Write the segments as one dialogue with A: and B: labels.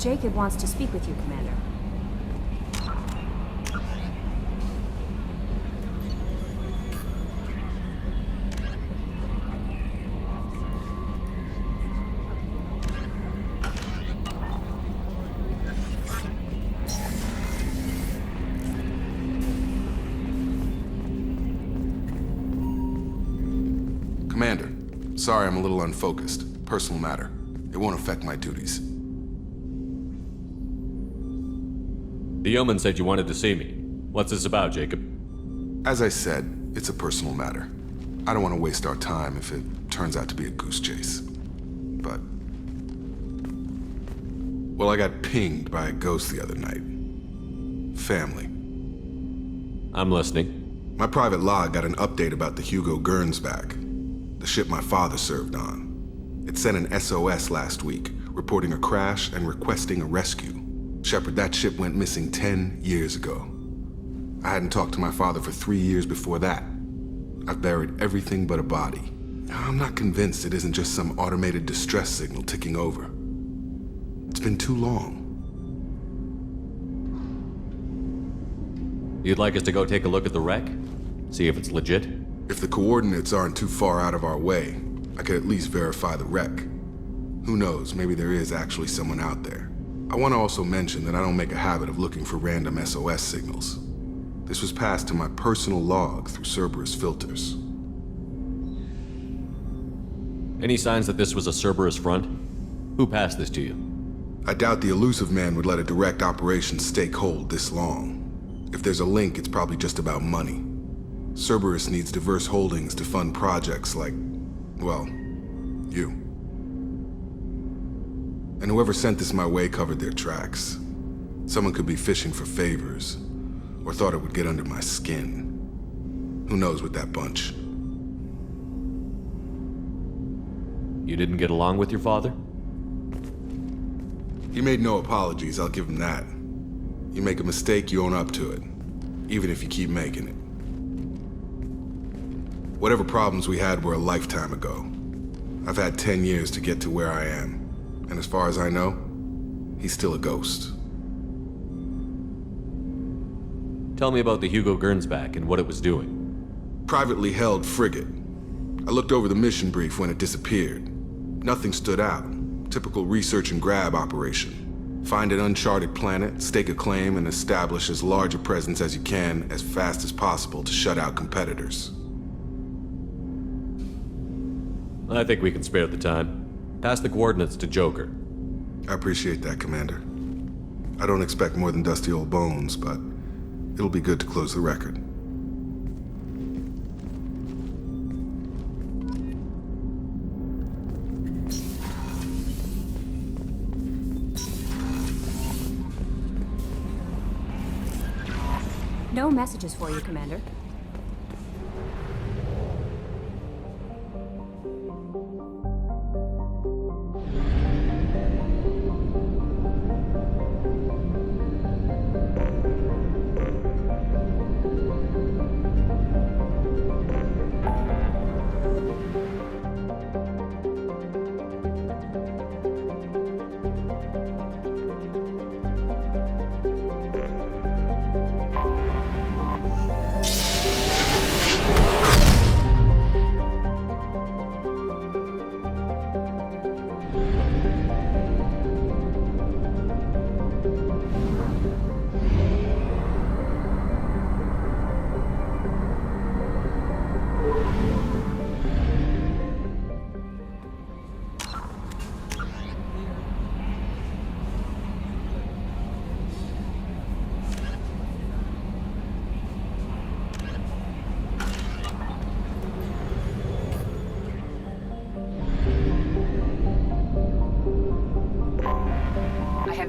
A: Jacob wants to speak with you, Commander.
B: Commander, sorry I'm a little unfocused. Personal matter. It won't affect my duties.
C: The yeoman said you wanted to see me. What's this about, Jacob?
B: As I said, it's a personal matter. I don't want to waste our time if it turns out to be a goose chase. But... well, I got pinged by a ghost the other night. Family.
C: I'm listening.
B: My private log got an update about the Hugo Gernsback, the ship my father served on. It sent an SOS last week, reporting a crash and requesting a rescue. Shepard, that ship went missing 10 years ago. I hadn't talked to my father for 3 years before that. I've buried everything but a body. I'm not convinced it isn't just some automated distress signal ticking over. It's been too long.
C: You'd like us to go take a look at the wreck? See if it's legit?
B: If the coordinates aren't too far out of our way, I could at least verify the wreck. Who knows, maybe there is actually someone out there. I want to also mention that I don't make a habit of looking for random SOS signals. This was passed to my personal log through Cerberus filters.
C: Any signs that this was a Cerberus front? Who passed this to you?
B: I doubt the elusive man would let a direct operation stake hold this long. If there's a link, it's probably just about money. Cerberus needs diverse holdings to fund projects like, well, you. And whoever sent this my way covered their tracks. Someone could be fishing for favors, or thought it would get under my skin. Who knows with that bunch?
C: You didn't get along with your father?
B: He made no apologies, I'll give him that. You make a mistake, you own up to it, even if you keep making it. Whatever problems we had were a lifetime ago. I've had 10 years to get to where I am. And as far as I know, he's still a ghost.
C: Tell me about the Hugo Gernsback and what it was doing.
B: Privately held frigate. I looked over the mission brief when it disappeared. Nothing stood out. Typical research and grab operation. Find an uncharted planet, stake a claim, and establish as large a presence as you can as fast as possible to shut out competitors.
C: I think we can spare the time. Pass the coordinates to Joker.
B: I appreciate that, Commander. I don't expect more than dusty old bones, but it'll be good to close the record.
A: No messages for you, Commander.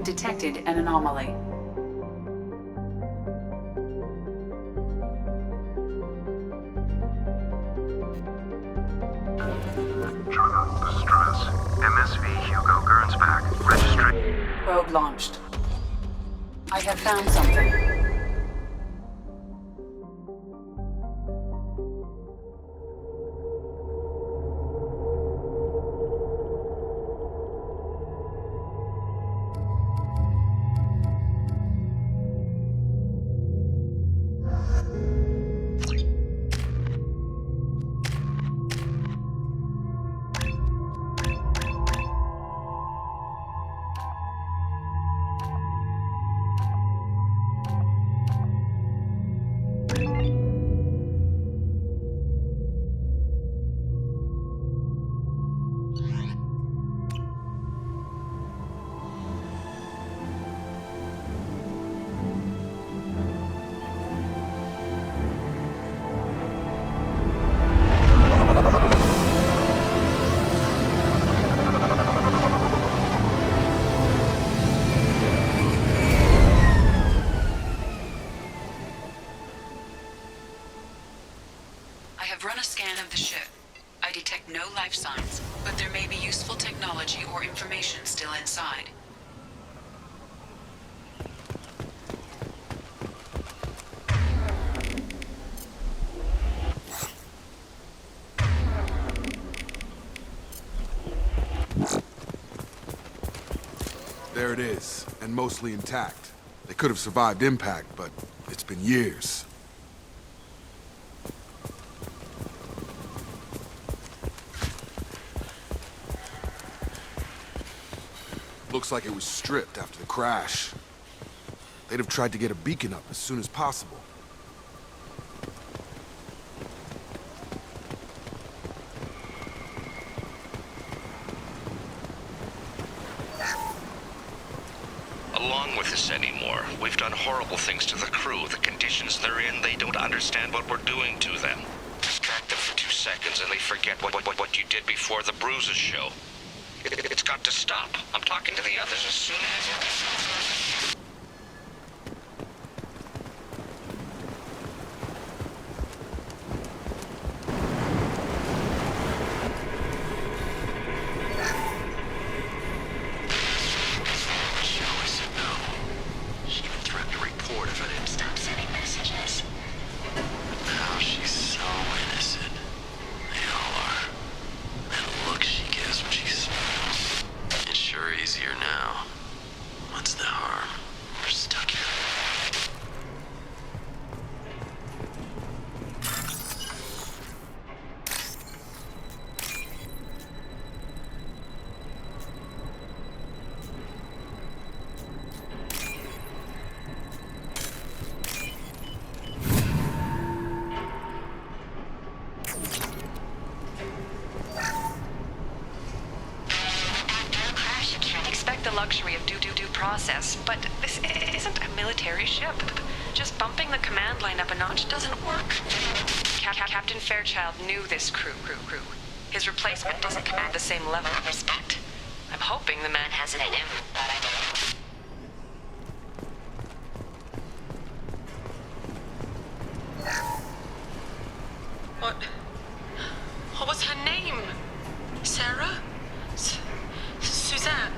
D: Detected an anomaly.
E: Trigger distress. MSV Hugo Gernsback. Registry.
D: Probe launched. I have found something. have run a scan of the ship. I detect no life signs, but there may be useful technology or information still inside.
B: There it is, and mostly intact. They could have survived impact, but it's been years. Looks like it was stripped after the crash. They'd have tried to get a beacon up as soon as possible.
F: Along with this anymore. We've done horrible things to the crew. The conditions they're in, they don't understand what we're doing to them. Distract them for 2 seconds and they forget what you did before the bruises show. It's got to stop. I'm talking to the others as soon as...
G: luxury of due process, but this isn't a military ship. Just bumping the command line up a notch doesn't work. Captain Fairchild knew this crew. His replacement doesn't command the same level of respect. I'm hoping the man has it in him, but I don't. What was her name? Sarah? Suzanne?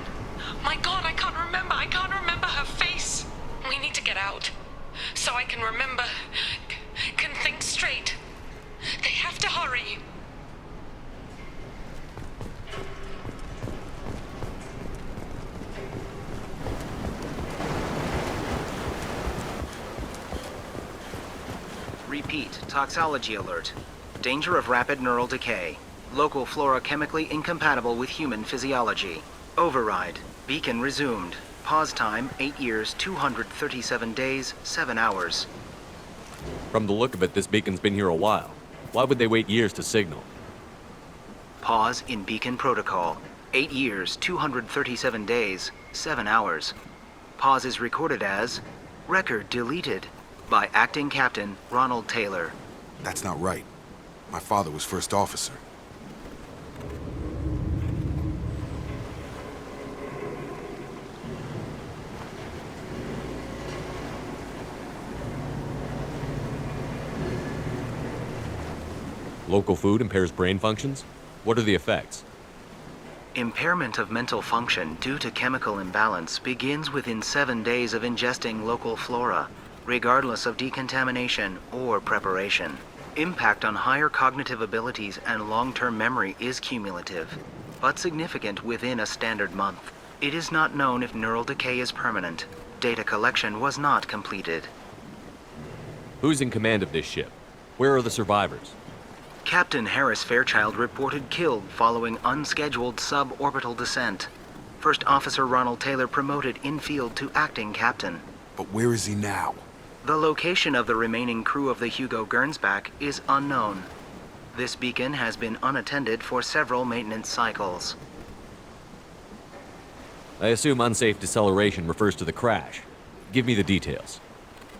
G: My God, I can't remember her face. We need to get out. So I can remember, can think straight. They have to hurry.
H: Repeat, toxology alert. Danger of rapid neural decay. Local flora chemically incompatible with human physiology. Override. Beacon resumed. Pause time, 8 years, 237 days, 7 hours.
C: From the look of it, this beacon's been here a while. Why would they wait years to signal?
H: Pause in beacon protocol. 8 years, 237 days, 7 hours. Pause is recorded as record deleted by Acting Captain Ronald Taylor.
B: That's not right. My father was first officer.
C: Local food impairs brain functions? What are the effects?
H: Impairment of mental function due to chemical imbalance begins within 7 days of ingesting local flora, regardless of decontamination or preparation. Impact on higher cognitive abilities and long-term memory is cumulative, but significant within a standard month. It is not known if neural decay is permanent. Data collection was not completed.
C: Who's in command of this ship? Where are the survivors?
H: Captain Harris Fairchild reported killed following unscheduled suborbital descent. First Officer Ronald Taylor promoted in-field to acting captain.
B: But where is he now?
H: The location of the remaining crew of the Hugo Gernsback is unknown. This beacon has been unattended for several maintenance cycles.
C: I assume unsafe deceleration refers to the crash. Give me the details.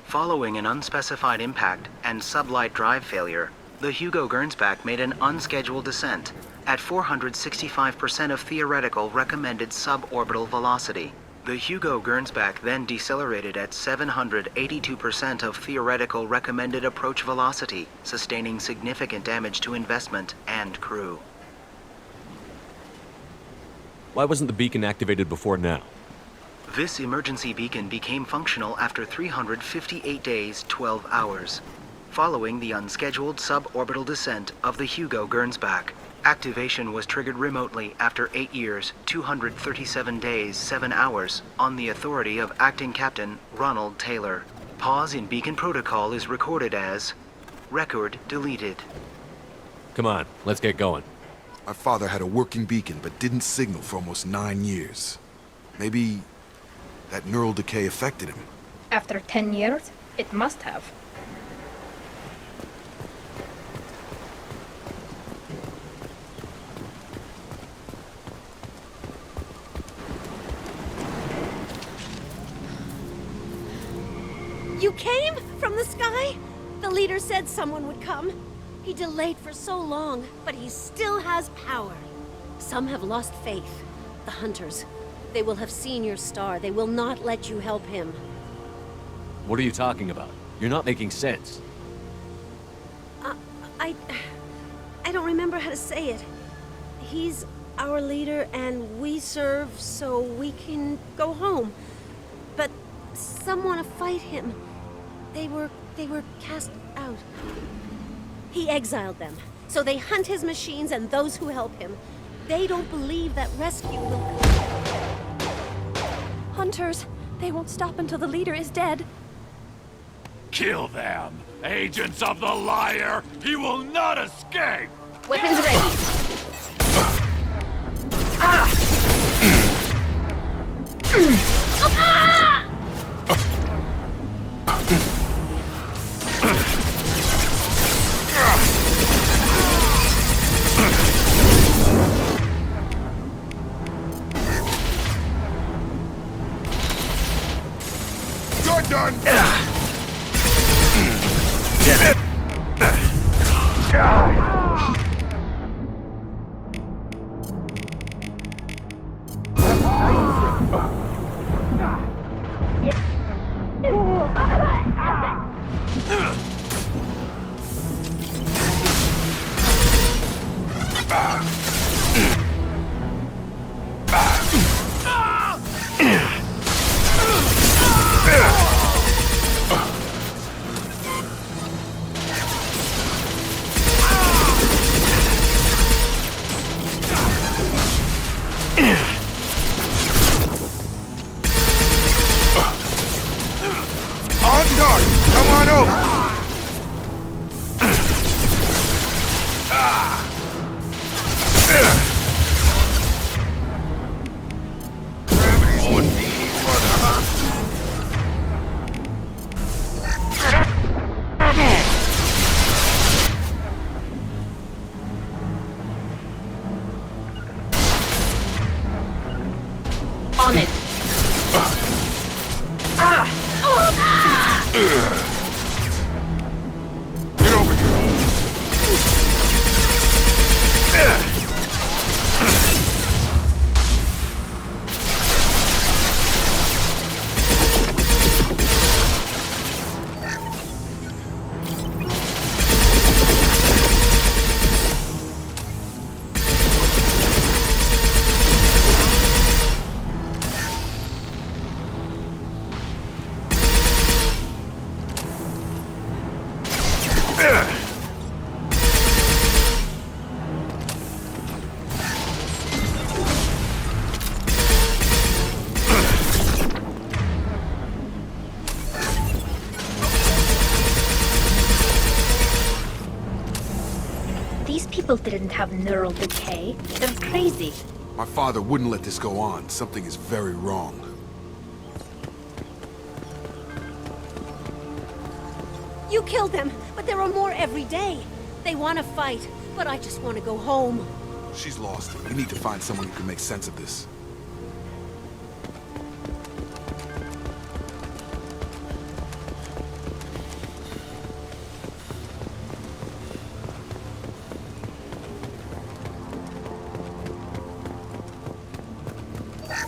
H: Following an unspecified impact and sublight drive failure, the Hugo Gernsback made an unscheduled descent at 465% of theoretical recommended suborbital velocity. The Hugo Gernsback then decelerated at 782% of theoretical recommended approach velocity, sustaining significant damage to investment and crew.
C: Why wasn't the beacon activated before now?
H: This emergency beacon became functional after 358 days, 12 hours, following the unscheduled suborbital descent of the Hugo Gernsback. Activation was triggered remotely after 8 years, 237 days, 7 hours, on the authority of Acting Captain Ronald Taylor. Pause in beacon protocol is recorded as record deleted.
C: Come on, let's get going.
B: My father had a working beacon but didn't signal for almost 9 years. Maybe that neural decay affected him.
I: After 10 years, it must have.
A: You came? From the sky? The leader said someone would come. He delayed for so long, but he still has power. Some have lost faith. The hunters. They will have seen your star. They will not let you help him.
C: What are you talking about? You're not making sense.
A: I don't remember how to say it. He's our leader and we serve so we can go home. But some want to fight him. They were cast out. He exiled them, so they hunt his machines and those who help him. They don't believe that rescue will come.
J: Hunters! They won't stop until the leader is dead.
K: Kill them! Agents of the liar! He will not escape!
I: Weapons ready.
B: You're done!
I: On it.
B: Get over here.
I: These people didn't have neural decay. They're crazy.
B: My father wouldn't let this go on. Something is very wrong.
A: You killed them, but there are more every day. They want to fight, but I just want to go home.
B: She's lost. We need to find someone who can make sense of this.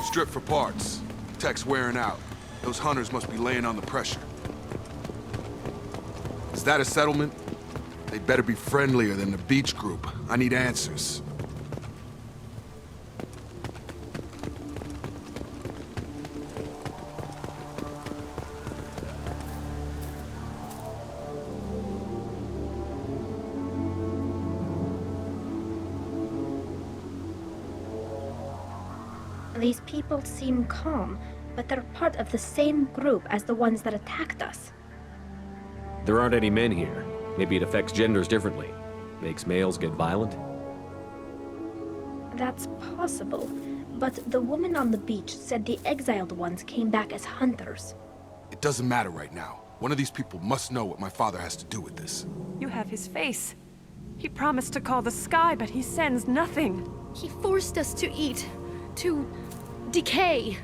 B: Strip for parts. Tech's wearing out. Those hunters must be laying on the pressure. Is that a settlement? They'd better be friendlier than the beach group. I need answers.
I: These people seem calm, but they're part of the same group as the ones that attacked us.
C: There aren't any men here. Maybe it affects genders differently. Makes males get violent?
I: That's possible, but the woman on the beach said the exiled ones came back as hunters.
B: It doesn't matter right now. One of these people must know what my father has to do with this.
J: You have his face. He promised to call the sky, but he sends nothing.
A: He forced us to eat, to decay.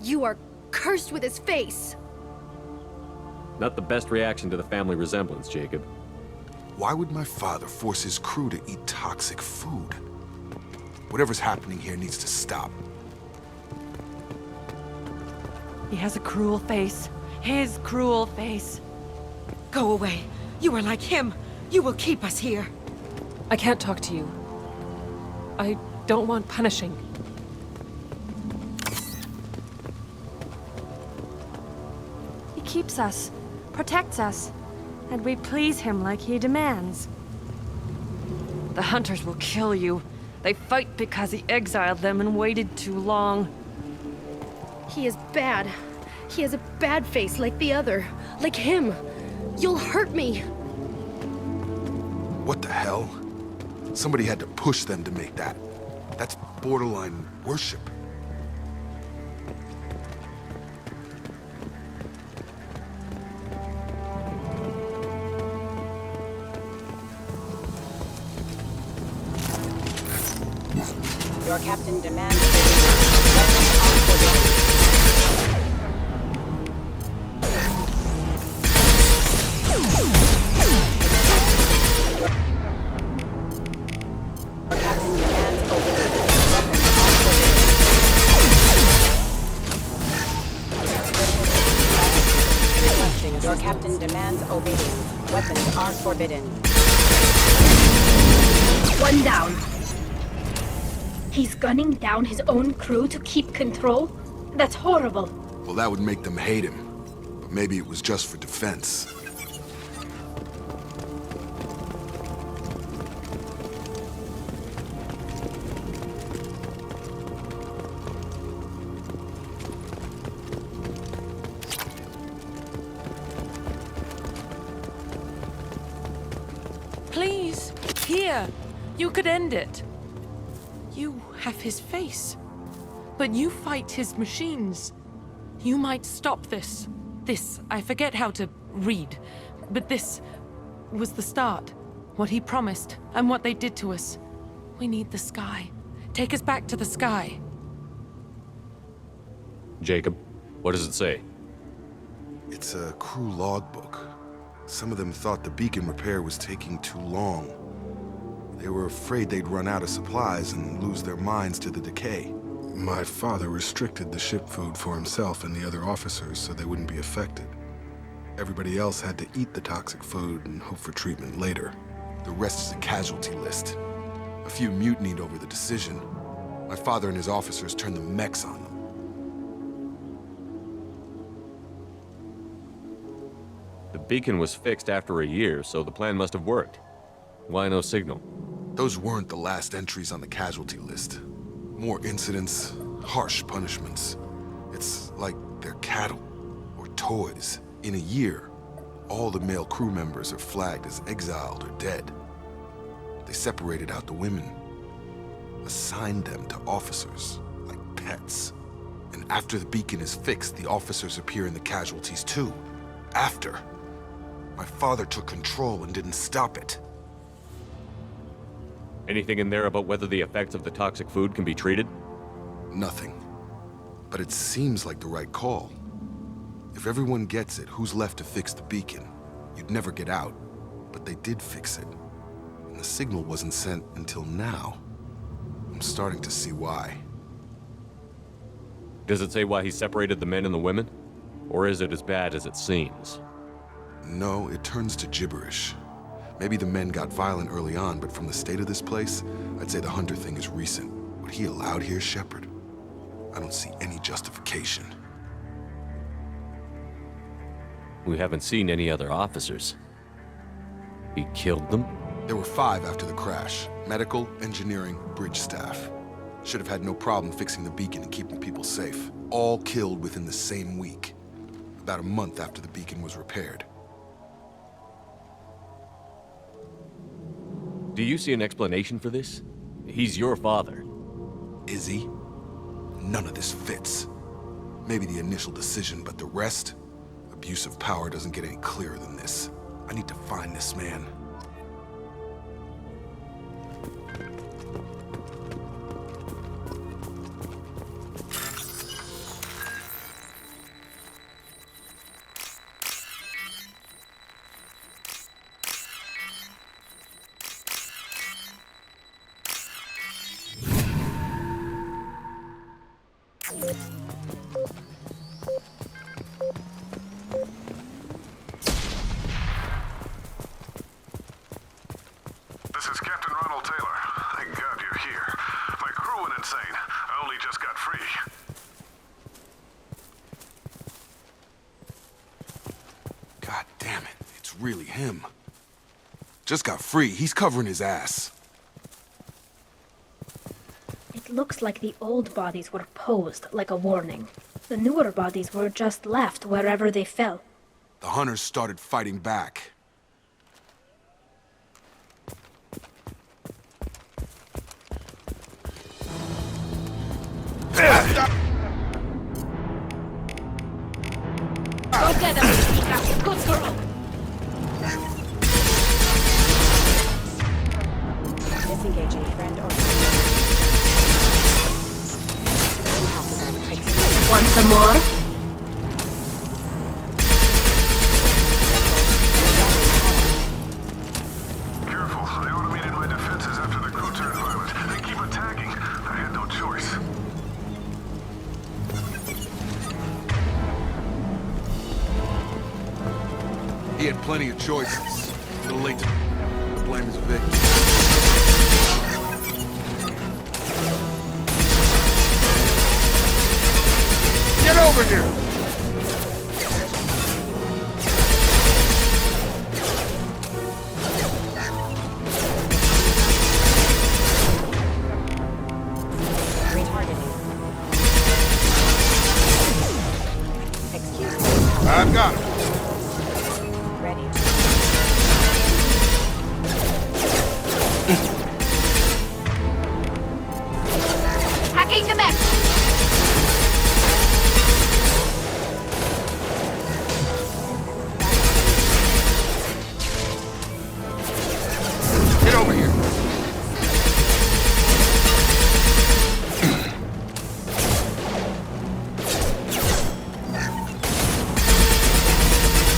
A: You are cursed with his face.
C: Not the best reaction to the family resemblance, Jacob.
B: Why would my father force his crew to eat toxic food? Whatever's happening here needs to stop.
J: He has a cruel face. His cruel face.
L: Go away. You are like him. You will keep us here.
J: I can't talk to you. I don't want punishing. He keeps us, protects us, and we please him like he demands. The hunters will kill you. They fight because he exiled them and waited too long.
A: He is bad. He has a bad face like the other. Like him. You'll hurt me.
B: What the hell? Somebody had to push them to make that. That's borderline worship.
M: Your captain demands... Your captain demands obedience. Weapons are forbidden.
I: One down. He's gunning down his own crew to keep control? That's horrible.
B: Well, that would make them hate him. But maybe it was just for defense.
J: Please, here. You could end it. You have his face. But you fight his machines. You might stop this. This, I forget how to read. But this was the start. What he promised, and what they did to us. We need the sky. Take us back to the sky.
C: Jacob, what does it say?
B: It's a crew logbook. Some of them thought the beacon repair was taking too long. They were afraid they'd run out of supplies and lose their minds to the decay. My father restricted the ship food for himself and the other officers so they wouldn't be affected. Everybody else had to eat the toxic food and hope for treatment later. The rest is a casualty list. A few mutinied over the decision. My father and his officers turned the mechs on them.
C: The beacon was fixed after a year, so the plan must have worked. Why no signal?
B: Those weren't the last entries on the casualty list. More incidents, harsh punishments. It's like they're cattle or toys. In a year, all the male crew members are flagged as exiled or dead. They separated out the women, assigned them to officers like pets. And after the beacon is fixed, the officers appear in the casualties too. After. My father took control and didn't stop it.
C: Anything in there about whether the effects of the toxic food can be treated?
B: Nothing. But it seems like the right call. If everyone gets it, who's left to fix the beacon? You'd never get out. But they did fix it. And the signal wasn't sent until now. I'm starting to see why.
C: Does it say why he separated the men and the women? Or is it as bad as it seems?
B: No, it turns to gibberish. Maybe the men got violent early on, but from the state of this place, I'd say the Hunter thing is recent. What he allowed here, Shepard? I don't see any justification.
C: We haven't seen any other officers. He killed them?
B: There were 5 after the crash. Medical, engineering, bridge staff. Should have had no problem fixing the beacon and keeping people safe. All killed within the same week. About a month after the beacon was repaired.
C: Do you see an explanation for this? He's your father.
B: Is he? None of this fits. Maybe the initial decision, but the rest? Abuse of power doesn't get any clearer than this. I need to find this man.
E: This is Captain Ronald Taylor. Thank God you're here. My crew went insane. I only just got free.
B: God damn it, it's really him. Just got free, he's covering his ass.
I: It looks like the old bodies were posed like a warning. The newer bodies were just left wherever they fell.
B: The Hunters started fighting back.
I: Go get them, Mika. Good girl.
M: Disengaging friend or
I: Want some more?
E: Careful, I automated my defenses after the crew turned violent. They keep attacking. I had no choice.
B: He had plenty of choices. A little late to... The blame is Vic. Get over here!
M: retargeting. Excuse me.
B: I've got him.
M: Ready.
I: Hacking the mech!
B: Get over here.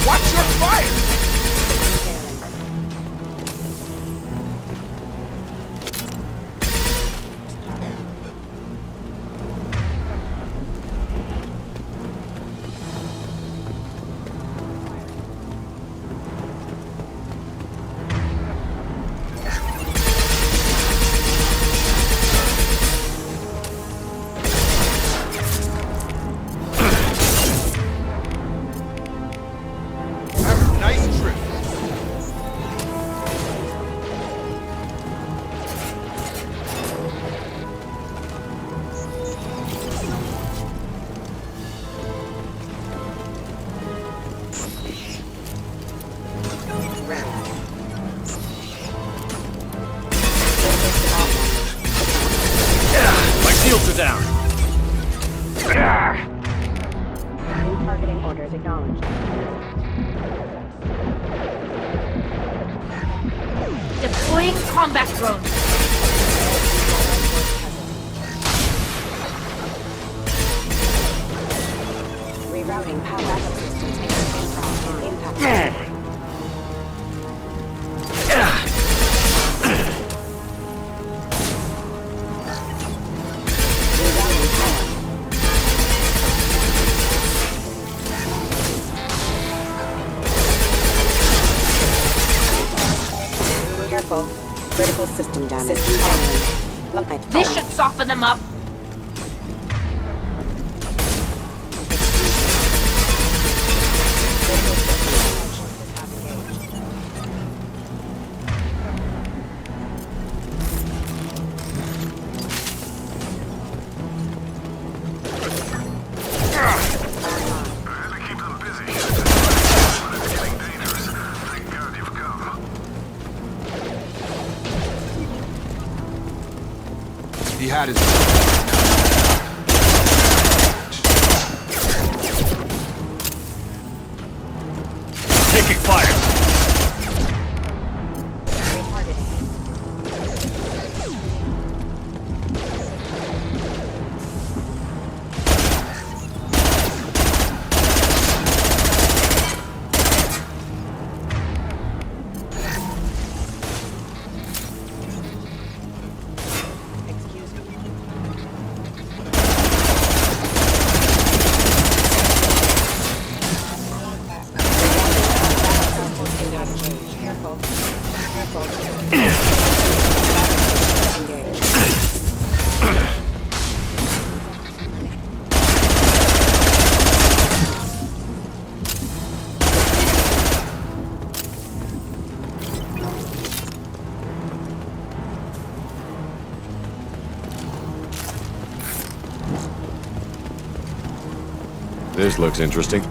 B: Watch your fire! Have a nice trip.
C: My shields are down.
M: Retargeting orders acknowledged.
I: Deploying combat drones.
M: Rerouting power backup systems in impact. Rerouting power. Critical system damage. System
I: This should soften them up.
N: He had his...
K: Taking fire!
C: This looks interesting.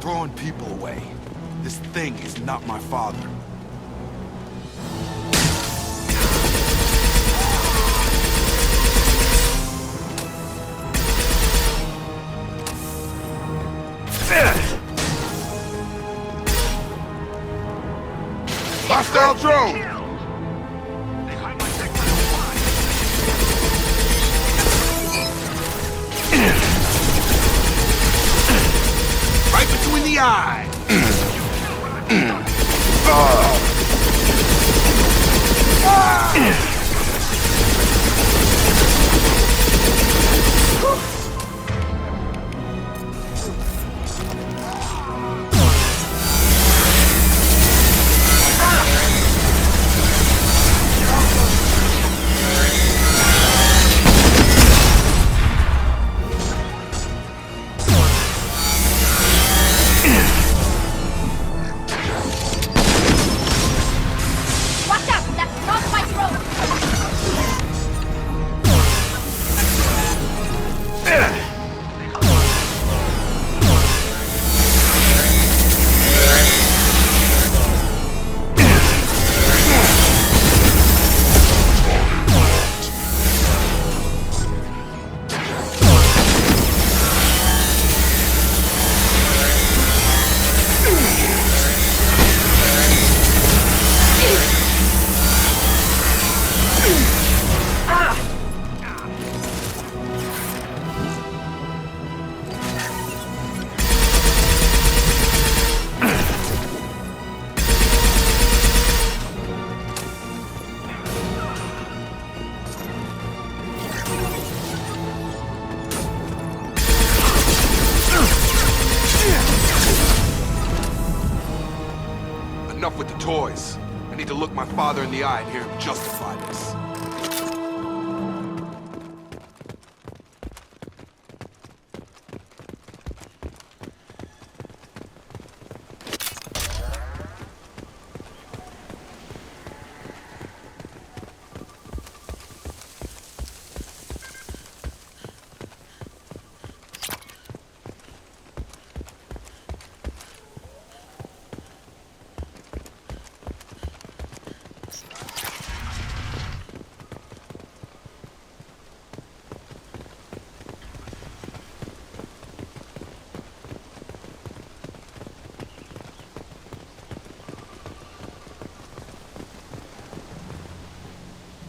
N: Throwing people away. This thing is not my father.
E: Hostile drone!
N: Right between the eyes!
I: Watch out! That's not my drone!
N: enough with the toys. I need to look my father in the eye and hear him justify this.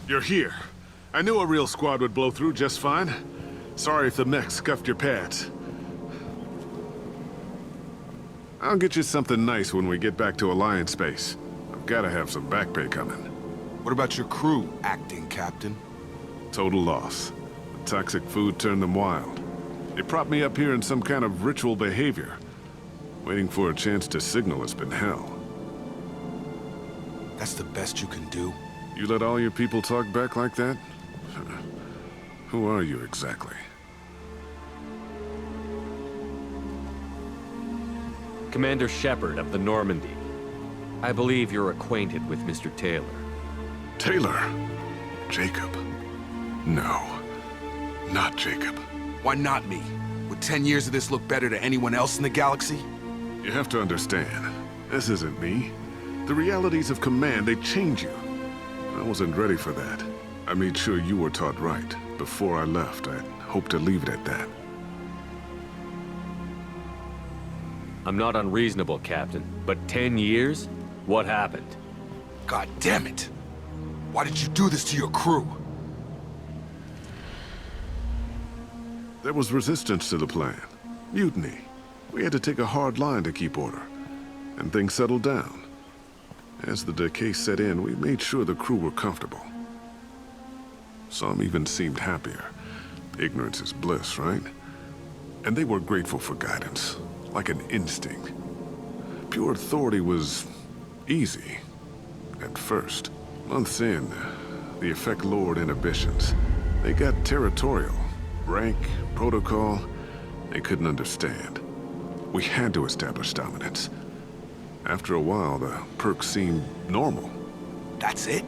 E: You're here. I knew a real squad would blow through just fine. Sorry if the mech scuffed your pads. I'll get you something nice when we get back to Alliance Base. I've gotta have some back pay coming.
N: What about your crew, acting captain?
E: Total loss. The toxic food turned them wild. They propped me up here in some kind of ritual behavior. Waiting for a chance to signal has been hell.
N: That's the best you can do?
E: You let all your people talk back like that? Who are you exactly?
C: Commander Shepard of the Normandy. I believe you're acquainted with Mr. Taylor.
E: Taylor? Jacob? No. Not Jacob.
N: Why not me? Would 10 years of this look better to anyone else in the galaxy?
E: You have to understand, this isn't me. The realities of command, they change you. I wasn't ready for that. I made sure you were taught right. Before I left, I hoped to leave it at that.
C: I'm not unreasonable, Captain, but 10 years? What happened?
N: God damn it! Why did you do this to your crew?
E: There was resistance to the plan. Mutiny. We had to take a hard line to keep order. And things settled down. As the decay set in, we made sure the crew were comfortable. Some even seemed happier. Ignorance is bliss, right? And they were grateful for guidance, like an instinct. Pure authority was easy, at first. Months in, the effect lowered inhibitions. They got territorial. Rank, protocol, they couldn't understand. We had to establish dominance. After a while, the perks seemed normal.
N: That's it?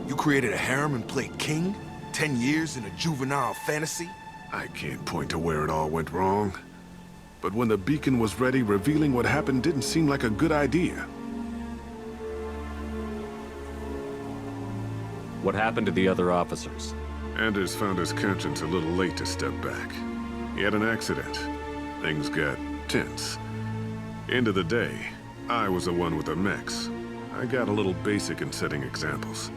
N: You created a harem and played king? 10 years in a juvenile fantasy?
E: I can't point to where it all went wrong. But when the beacon was ready, revealing what happened didn't seem like a good idea.
C: What happened to the other officers?
E: Anders found his conscience a little late to step back. He had an accident. Things got tense. End of the day, I was the one with the mechs. I got a little basic in setting examples.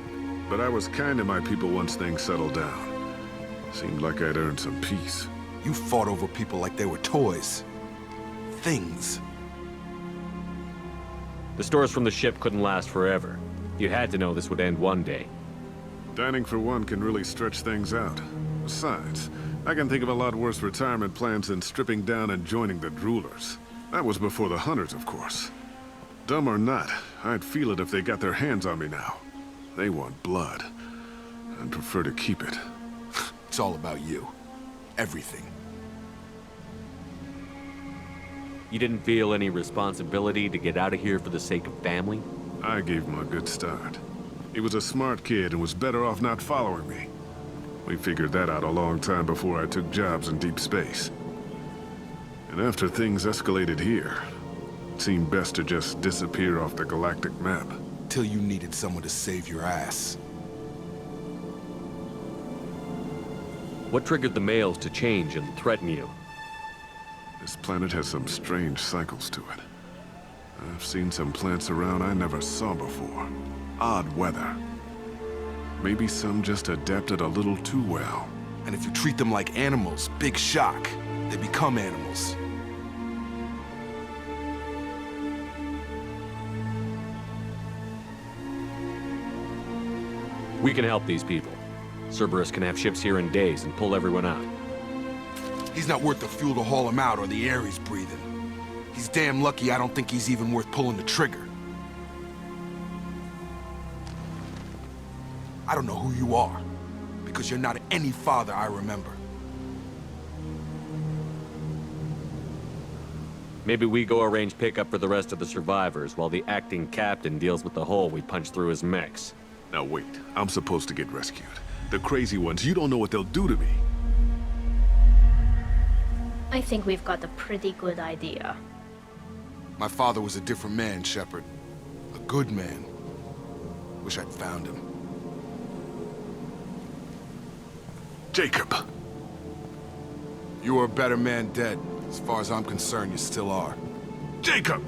E: But I was kind to my people once things settled down. Seemed like I'd earned some peace.
N: You fought over people like they were toys. Things.
C: The stores from the ship couldn't last forever. You had to know this would end one day.
E: Dining for one can really stretch things out. Besides, I can think of a lot worse retirement plans than stripping down and joining the droolers. That was before the hunters, of course. Dumb or not, I'd feel it if they got their hands on me now. They want blood. I'd prefer to keep it.
N: It's all about you. Everything.
C: You didn't feel any responsibility to get out of here for the sake of family?
E: I gave him a good start. He was a smart kid and was better off not following me. We figured that out a long time before I took jobs in deep space. And after things escalated here, it seemed best to just disappear off the galactic map.
N: Till you needed someone to save your ass.
C: What triggered the males to change and threaten you?
E: This planet has some strange cycles to it. I've seen some plants around I never saw before. Odd weather. Maybe some just adapted a little too well.
N: And if you treat them like animals, big shock. They become animals.
C: We can help these people. Cerberus can have ships here in days and pull everyone out.
N: He's not worth the fuel to haul him out or the air he's breathing. He's damn lucky I don't think he's even worth pulling the trigger. I don't know who you are, because you're not any father I remember.
C: Maybe we go arrange pickup for the rest of the survivors while the acting captain deals with the hole we punched through his mechs.
E: Now wait, I'm supposed to get rescued. The crazy ones, you don't know what they'll do to me.
I: I think we've got a pretty good idea.
N: My father was a different man, Shepard. A good man. Wish I'd found him.
E: Jacob!
N: You were a better man dead. As far as I'm concerned, you still are.
E: Jacob!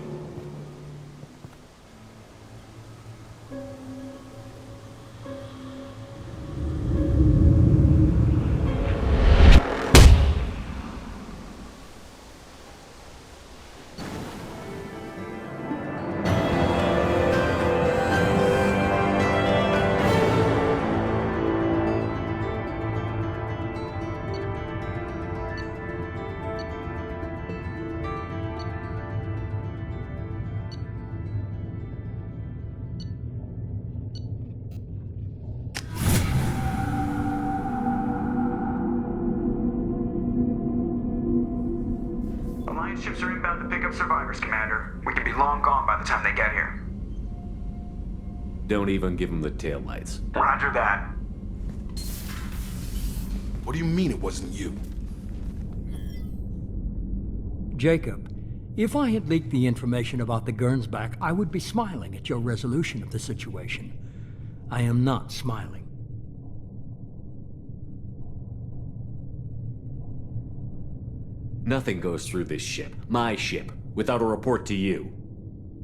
O: Ships are inbound to pick up survivors, Commander. We could be long gone by the time they get here.
C: Don't even give them the taillights.
O: Roger that.
N: What do you mean it wasn't you?
P: Jacob, if I had leaked the information about the Gernsback, I would be smiling at your resolution of the situation. I am not smiling.
C: Nothing goes through this ship, my ship, without a report to you.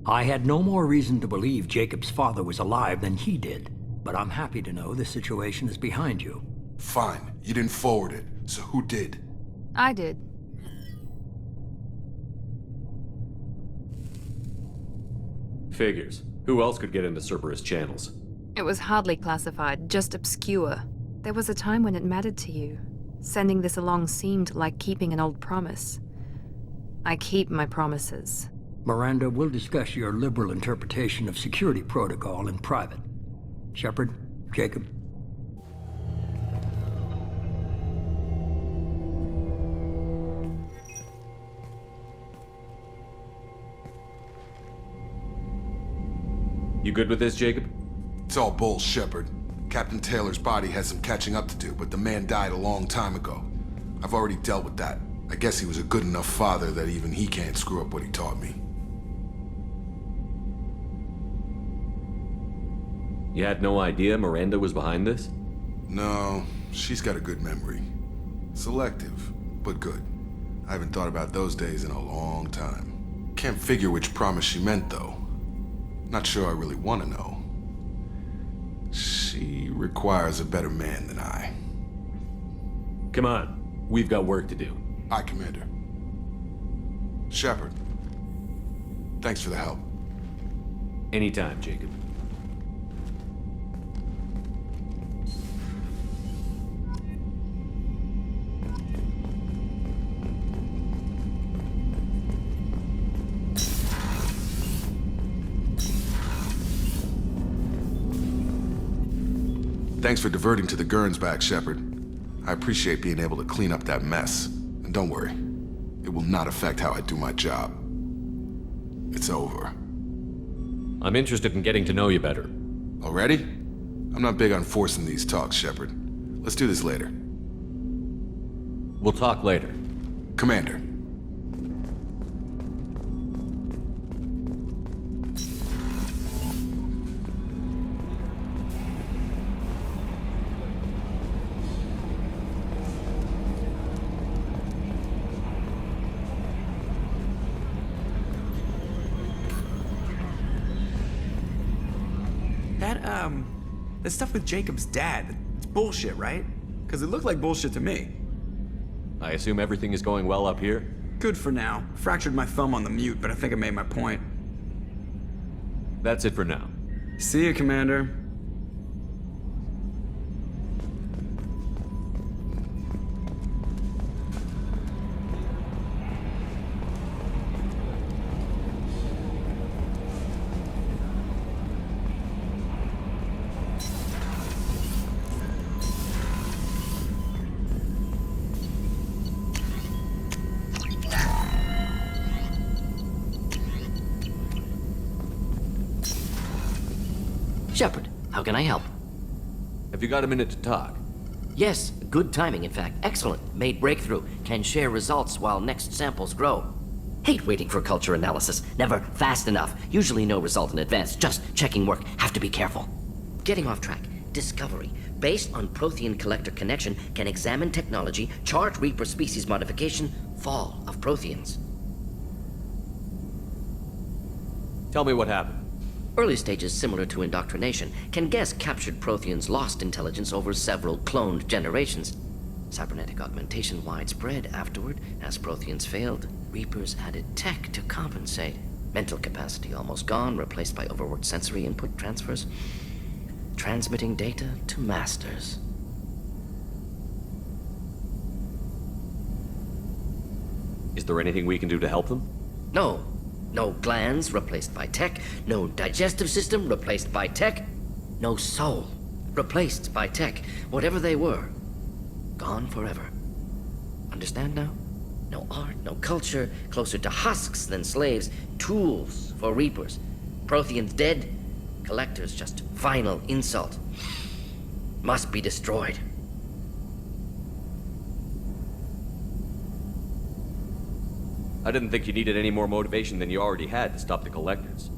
P: I had no more reason to believe Jacob's father was alive than he did, but I'm happy to know the situation is behind you.
N: Fine, you didn't forward it, so who did?
Q: I did.
C: Figures. Who else could get into Cerberus channels?
Q: It was hardly classified, just obscure. There was a time when it mattered to you. Sending this along seemed like keeping an old promise. I keep my promises.
P: Miranda, we'll discuss your liberal interpretation of security protocol in private. Shepard, Jacob.
C: You good with this, Jacob?
N: It's all bull, Shepard. Captain Taylor's body has some catching up to do, but the man died a long time ago. I've already dealt with that. I guess he was a good enough father that even he can't screw up what he taught me.
C: You had no idea Miranda was behind this?
N: No, she's got a good memory. Selective, but good. I haven't thought about those days in a long time. Can't figure which promise she meant, though. Not sure I really want to know. She requires a better man than I.
C: Come on. We've got work to do.
N: Aye, Commander. Shepard. Thanks for the help.
C: Anytime, Jacob.
N: Thanks for diverting to the Gernsback, Shepard. I appreciate being able to clean up that mess. And don't worry, it will not affect how I do my job. It's over.
C: I'm interested in getting to know you better.
N: Already? I'm not big on forcing these talks, Shepard. Let's do this later.
C: We'll talk later.
N: Commander.
R: The stuff with Jacob's dad, it's bullshit, right? Because it looked like bullshit to me.
C: I assume everything is going well up here?
R: Good for now. Fractured my thumb on the mute, but I think I made my point.
C: That's it for now.
R: See you, Commander.
S: Shepard, how can I help?
C: Have you got a minute to talk?
S: Yes, good timing, in fact. Excellent. Made breakthrough. Can share results while next samples grow. Hate waiting for culture analysis. Never fast enough. Usually no result in advance. Just checking work. Have to be careful. Getting off track. Discovery. Based on Prothean collector connection, can examine technology, chart Reaper species modification, fall of Protheans.
C: Tell me what happened.
S: Early stages similar to indoctrination. Can guess captured Protheans lost intelligence over several cloned generations. Cybernetic augmentation widespread afterward. As Protheans failed, Reapers added tech to compensate. Mental capacity almost gone, replaced by overworked sensory input transfers. Transmitting data to masters.
C: Is there anything we can do to help them?
S: No. No glands replaced by tech. No digestive system replaced by tech. No soul replaced by tech. Whatever they were, gone forever. Understand now? No art, no culture, closer to husks than slaves. Tools for Reapers. Protheans dead. Collectors just final insult. Must be destroyed.
C: I didn't think you needed any more motivation than you already had to stop the Collectors.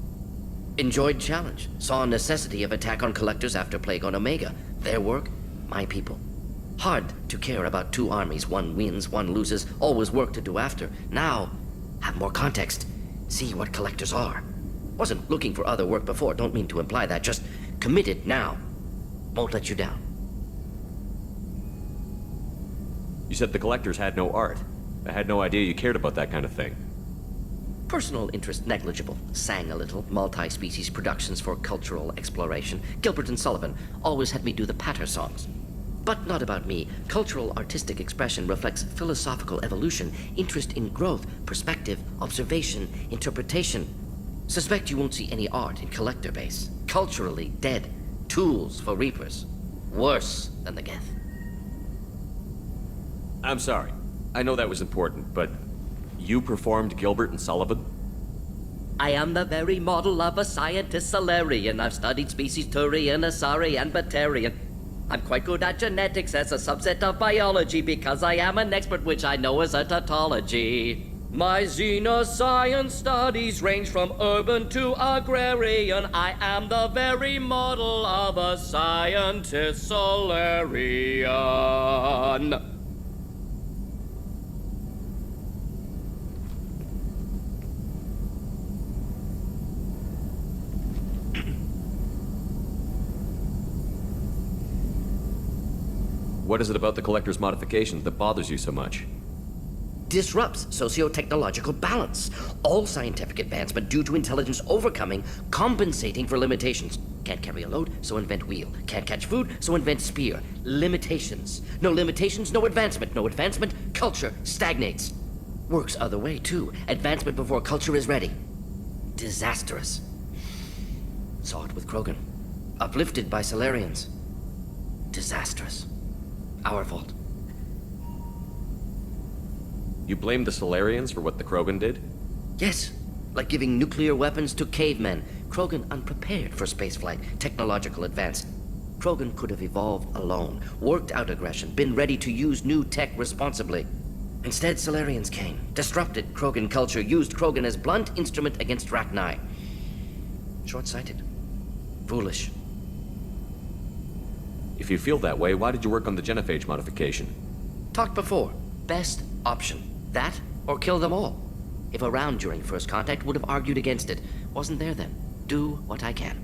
S: Enjoyed challenge. Saw necessity of attack on Collectors after Plague on Omega. Their work, my people. Hard to care about two armies. One wins, one loses. Always work to do after. Now, have more context. See what Collectors are. Wasn't looking for other work before. Don't mean to imply that. Just committed now. Won't let you down.
C: You said the Collectors had no art. I had no idea you cared about that kind of thing.
S: Personal interest negligible. Sang a little. Multi-species productions for cultural exploration. Gilbert and Sullivan always had me do the patter songs. But not about me. Cultural artistic expression reflects philosophical evolution, interest in growth, perspective, observation, interpretation. Suspect you won't see any art in collector base. Culturally dead. Tools for Reapers. Worse than the Geth.
C: I'm sorry. I know that was important, but you performed Gilbert and Sullivan?
S: I am the very model of a scientist Solarian. I've studied species Turian, Asari, and Batarian. I'm quite good at genetics as a subset of biology because I am an expert, which I know is a tautology. My xenoscience studies range from urban to agrarian. I am the very model of a scientist Solarian.
C: What is it about the Collector's modifications that bothers you so much?
S: Disrupts socio-technological balance. All scientific advancement due to intelligence overcoming, compensating for limitations. Can't carry a load, so invent wheel. Can't catch food, so invent spear. Limitations. No limitations, no advancement. No advancement, culture stagnates. Works other way, too. Advancement before culture is ready. Disastrous. Saw it with Krogan. Uplifted by Solarians. Disastrous. Our fault.
C: You blame the Solarians for what the Krogan did?
S: Yes, like giving nuclear weapons to cavemen. Krogan unprepared for spaceflight, technological advance. Krogan could have evolved alone, worked out aggression, been ready to use new tech responsibly. Instead, Solarians came, disrupted Krogan culture, used Krogan as blunt instrument against Rachni. Short-sighted. Foolish.
C: If you feel that way, why did you work on the genophage modification?
S: Talked before. Best option. That, or kill them all. If around during first contact, would have argued against it. Wasn't there then. Do what I can.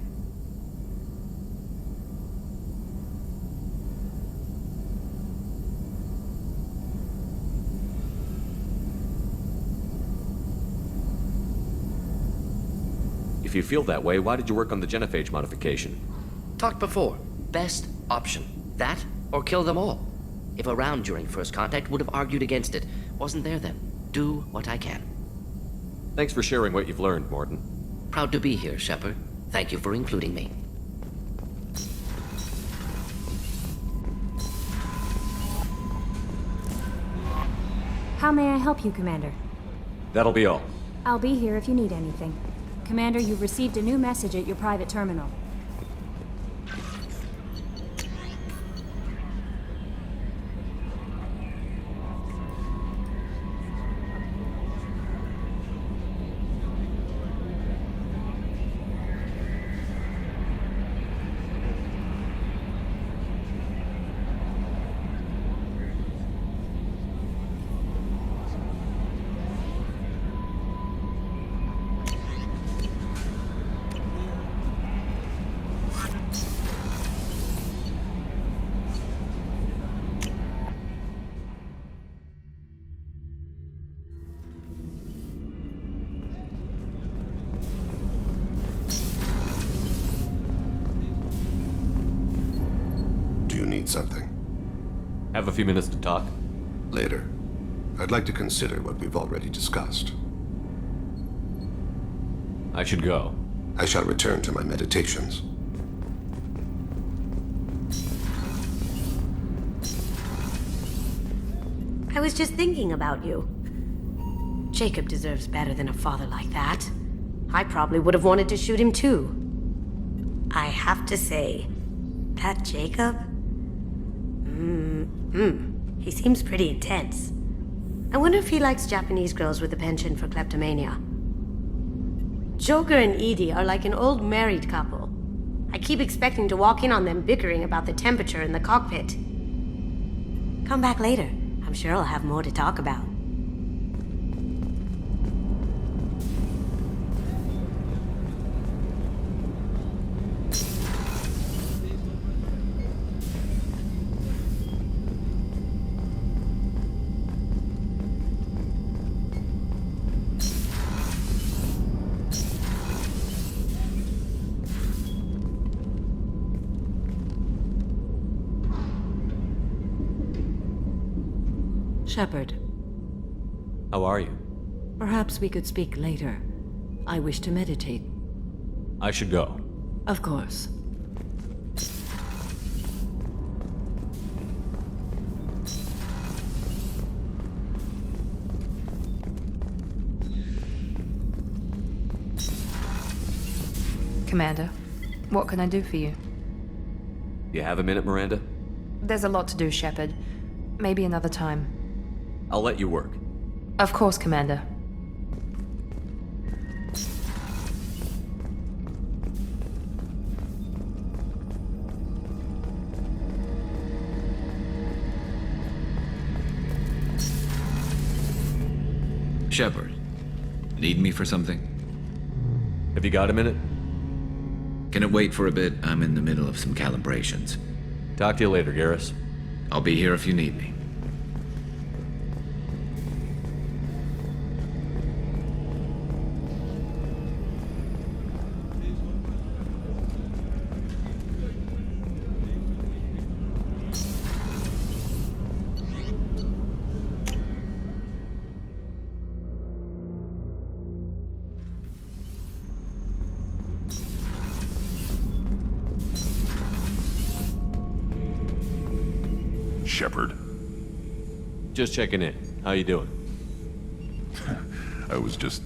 C: If you feel that way, why did you work on the genophage modification?
S: Talked before. Best option. That, or kill them all. If around during first contact, would have argued against it. Wasn't there then. Do what I can.
C: Thanks for sharing what you've learned, Mordin.
S: Proud to be here, Shepard. Thank you for including me.
T: How may I help you, Commander?
C: That'll be all.
T: I'll be here if you need anything. Commander, you've received a new message at your private terminal.
U: something?
C: Have a few minutes to talk?
U: Later. I'd like to consider what we've already discussed.
C: I should go.
U: I shall return to my meditations.
A: I was just thinking about you. Jacob deserves better than a father like that. I probably would have wanted to shoot him too. I have to say, that Jacob? He seems pretty intense. I wonder if he likes Japanese girls with a penchant for kleptomania. Joker and Edie are like an old married couple. I keep expecting to walk in on them bickering about the temperature in the cockpit. Come back later. I'm sure I'll have more to talk about.
L: Shepard,
C: How are you?
L: perhaps we could speak later. I wish to meditate.
C: I should go.
L: Of course.
Q: Commander, what can I do for you?
C: You have a minute, Miranda?
Q: There's a lot to do, Shepard. Maybe another time.
C: I'll let you work.
Q: Of course, Commander.
V: Shepard, need me for something?
C: Have you got a minute?
V: Can it wait for a bit? I'm in the middle of some calibrations.
C: Talk to you later, Garrus.
V: I'll be here if you need me.
E: Shepard.
C: Just checking in. How you doing?
E: I was just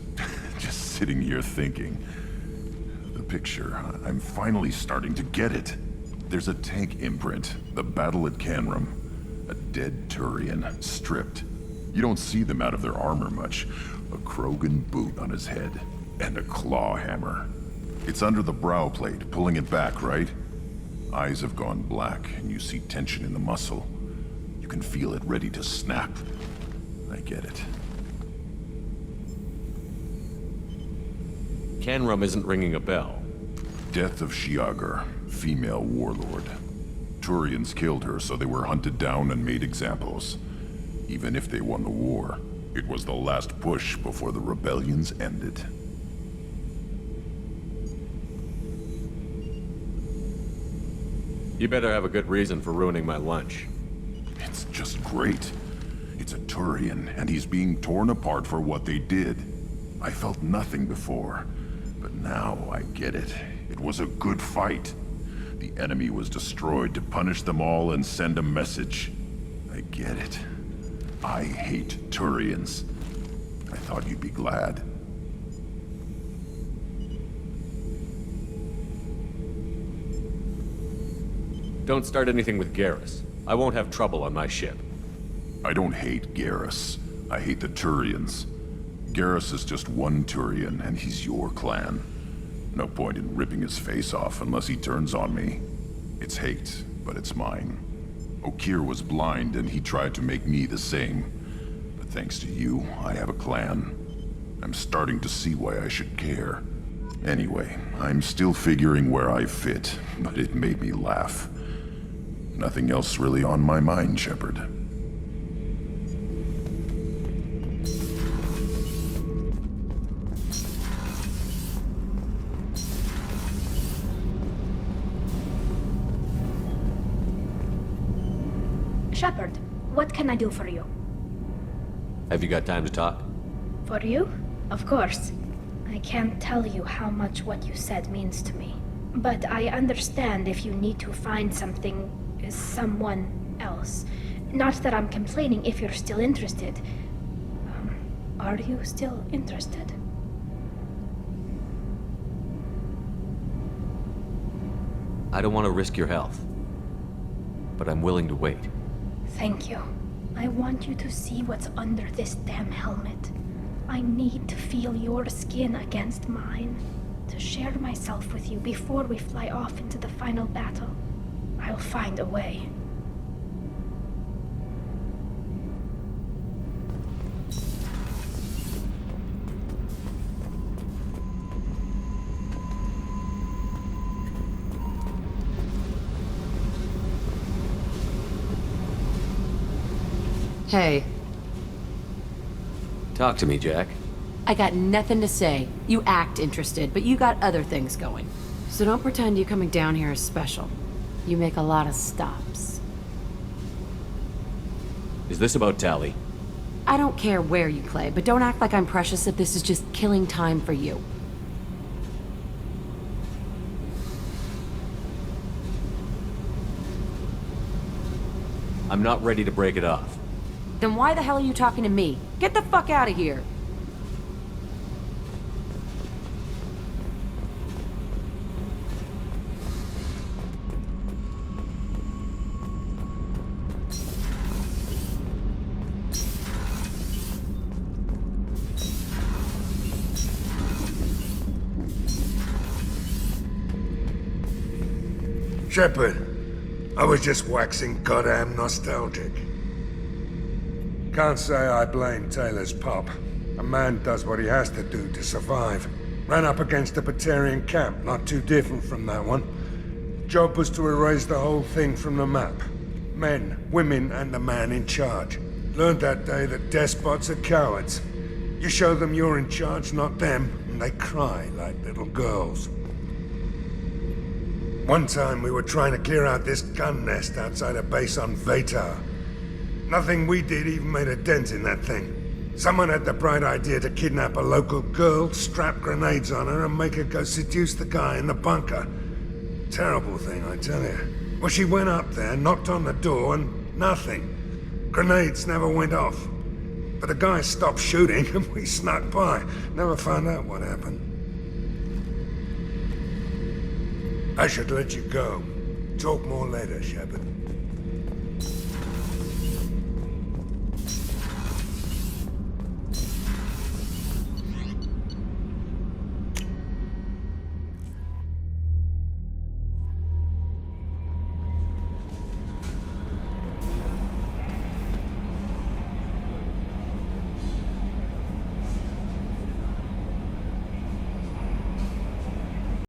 E: sitting here thinking. The picture, I'm finally starting to get it. There's a tank imprint, the battle at Canram. A dead Turian, stripped. You don't see them out of their armor much. A krogan boot on his head, and a claw hammer. It's under the brow plate, pulling it back, right? Eyes have gone black, and you see tension in the muscle. You can feel it ready to snap. I get it.
C: Canrum isn't ringing a bell.
E: Death of Shiagar, female warlord. Turians killed her, so they were hunted down and made examples. Even if they won the war, it was the last push before the rebellions ended.
C: You better have a good reason for ruining my lunch.
E: It's just great. It's a Turian, and he's being torn apart for what they did. I felt nothing before, but now I get it. It was a good fight. The enemy was destroyed to punish them all and send a message. I get it. I hate Turians. I thought you'd be glad.
C: Don't start anything with Garrus. I won't have trouble on my ship.
E: I don't hate Garrus. I hate the Turians. Garrus is just one Turian, and he's your clan. No point in ripping his face off unless he turns on me. It's hate, but it's mine. Okir was blind, and he tried to make me the same. But thanks to you, I have a clan. I'm starting to see why I should care. Anyway, I'm still figuring where I fit, but it made me laugh. Nothing else really on my mind, Shepard.
I: Shepard, what can I do for you?
C: Have you got time to talk?
I: For you? Of course. I can't tell you how much what you said means to me. But I understand if you need to find someone else. Not that I'm complaining if you're still interested. Are you still interested?
C: I don't want to risk your health, but I'm willing to wait.
I: Thank you. I want you to see what's under this damn helmet. I need to feel your skin against mine, to share myself with you before we fly off into the final battle. I'll find a way.
D: Hey.
C: Talk to me, Jack.
D: I got nothing to say. You act interested, but you got other things going. So don't pretend you coming down here is special. You make a lot of stops.
C: Is this about Tali?
D: I don't care where you play, but don't act like I'm precious if this is just killing time for you.
C: I'm not ready to break it off.
D: Then why the hell are you talking to me? Get the fuck out of here!
F: Shepard, I was just waxing goddamn nostalgic. Can't say I blame Taylor's pop. A man does what he has to do to survive. Ran up against a Batarian camp, not too different from that one. Job was to erase the whole thing from the map. Men, women, and the man in charge. Learned that day that despots are cowards. You show them you're in charge, not them, and they cry like little girls. One time we were trying to clear out this gun nest outside a base on Vatar. Nothing we did even made a dent in that thing. Someone had the bright idea to kidnap a local girl, strap grenades on her, and make her go seduce the guy in the bunker. Terrible thing, I tell you. Well, she went up there, knocked on the door, and nothing. Grenades never went off. But the guy stopped shooting, and we snuck by. Never found out what happened. I should let you go. Talk more later, Shepard.